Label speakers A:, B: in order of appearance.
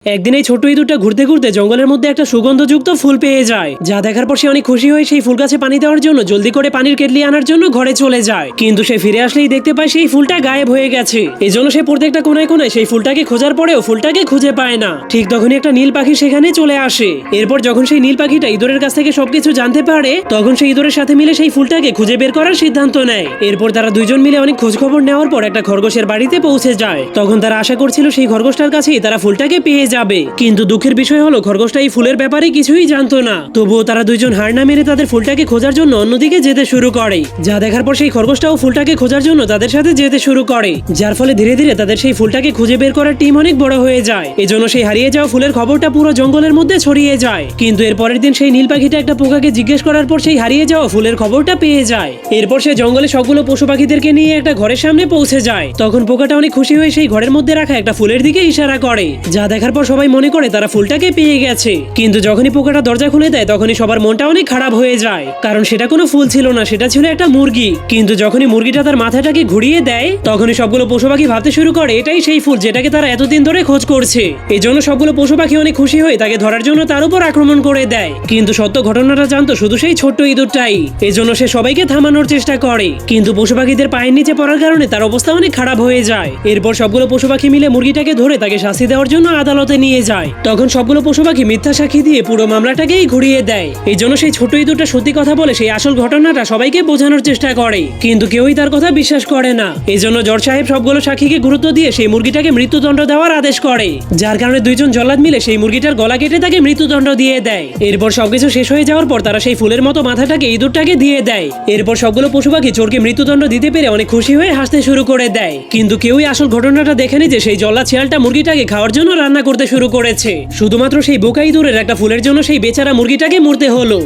A: একদিন এই ছোট্ট ইঁদুরটা ঘুরতে ঘুরতে জঙ্গলের মধ্যে একটা সুগন্ধযুক্ত ফুল পেয়ে যায়, যা দেখার পর সে অনেক খুশি হয়ে সেই ফুল গাছে পানি দেওয়ার জন্য জলদি করে পানির কেটলি আনার জন্য ঘরে চলে যায়। কিন্তু সে ফিরে আসলেই দেখতে পায় সেই ফুলটা গায়েব হয়ে গেছে। এজন্য সে প্রত্যেকটা কোনায় কোনায় সেই ফুলটাকে খোঁজার পরেও ফুলটাকে খুঁজে পায় না। ঠিক তখনই একটা নীল পাখি সেখানে চলে আসে। এরপর যখন সেই নীল পাখিটা ইঁদুরের কাছ থেকে সবকিছু জানতে পারে, তখন সেই ইঁদুরের সাথে মিলে সেই ফুলটাকে খুঁজে বের করার সিদ্ধান্ত নেয়। এরপর তারা দুইজন মিলে অনেক খোঁজ খবর নেওয়ার পর একটা খরগোশের বাড়িতে পৌঁছে যায়। তখন তারা আশা করছিল সেই খরগোশটার কাছেই তারা ফুলটাকে পেয়ে যাবে, কিন্তু দুঃখের বিষয় হলো খরগোশটা এই ফুলের ব্যাপারে কিছুই জানতো না। তবুও তারা দুইজন হার না মেরে তাদের ফুলটাকে খোঁজার জন্য অন্যদিকে যেতে শুরু করে। যা দেখার পর সেই খরগোশটাও ফুলটাকে খোঁজার জন্য তাদের সাথে যেতে শুরু করে, যার ফলে ধীরে ধীরে তাদের সেই ফুলটাকে খুঁজে বের করার টিম অনেক বড় হয়ে যায়। এজন্য সেই হারিয়ে যাওয়া ফুলের খবরটা পুরো জঙ্গলের মধ্যে ছড়িয়ে যায়। কিন্তু এর পরের দিন সেই নীল পাখিটা একটা পোকাকে জিজ্ঞেস করার পর সেই হারিয়ে যাওয়া ফুলের খবরটা পেয়ে যায়। এরপর সে জঙ্গলে সবগুলো পশু পাখিদেরকে নিয়ে একটা ঘরের সামনে পৌঁছে যায়। তখন পোকাটা অনেক খুশি হয়ে সেই ঘরের মধ্যে রাখা একটা ফুলের দিকে ইশারা করে, যা দেখার পর সবাই মনে করে তারা ফুলটাকে পেয়ে গেছে। কিন্তু যখনই পোকাটা দরজা খুলে দেয় তখনই সবার মনটা অনেক খারাপ হয়ে যায়, কারণ সেটা কোনো ফুল ছিল না, সেটা ছিল একটা মুরগি। কিন্তু যখনই মুরগিটা তার মাথাটাকে ঘুরিয়ে দেয় তখনই সবগুলো পশু পাখি ভাবতে শুরু করে এটাই সেই ফুল যেটাকে তারা এতদিন ধরে খোঁজ করছে। এই জন্য সবগুলো পশু পাখি অনেক খুশি হয়ে তাকে ধরার জন্য তার উপর আক্রমণ করে দেয়। কিন্তু সত্য ঘটনাটা জানতো শুধু সেই ছোট্ট ইঁদুরটাই। এই জন্য সে সবাইকে থামানোর চেষ্টা করে, কিন্তু পশু পাখিদের পায়ের নিচে পড়ার কারণে তার অবস্থা অনেক খারাপ হয়ে যায়। এরপর সবগুলো পশু পাখি মিলে মুরগিটাকে ধরে তাকে শাস্তি দেওয়ার জন্য আদালতে নিয়ে যায়। তখন সবগুলো পশু পাখি মিথ্যা সাক্ষী দিয়ে পুরো মামলাটাকেই ঘুরিয়ে দেয়। এই জন্য সেই ছোট ইঁদুরটা সত্যি কথা বলে সেই আসল ঘটনাটা সবাইকে বোঝানোর চেষ্টা করে, কিন্তু কেউই তার কথা বিশ্বাস করে না। এই জন্য জজ সাহেব সবগুলো সাক্ষীকে গুরুত্ব দিয়ে সেই মুরগিটাকে মৃত্যুদণ্ড দেওয়ার আদেশ করে, যার কারণে দুইজন জল্লাদ মিলে সেই মুরগিটার গলা কেটে তাকে মৃত্যুদণ্ড দিয়ে দেয়। এরপর সবকিছু শেষ হয়ে যাওয়ার পর তারা সেই ফুলের মতো মাথাটাকে ইঁদুরটাকে দিয়ে দেয়। এরপর সবগুলো পশু পাখি চোরকে মৃত্যুদণ্ড দিতে পেরে অনেক খুশি হয়ে হাসতে শুরু করে দেয়। কিন্তু কেউই আসল ঘটনাটা দেখেনি যে সেই জল্লাদ শিয়ালটা মুরগিটাকে খাওয়ার জন্য রান্না করতে শুরু করেছে। শুধুমাত্র সেই বোকা ইঁদুরের একটা ফুলের জন্য সেই বেচারা মুরগিটাকে মরতে হলো।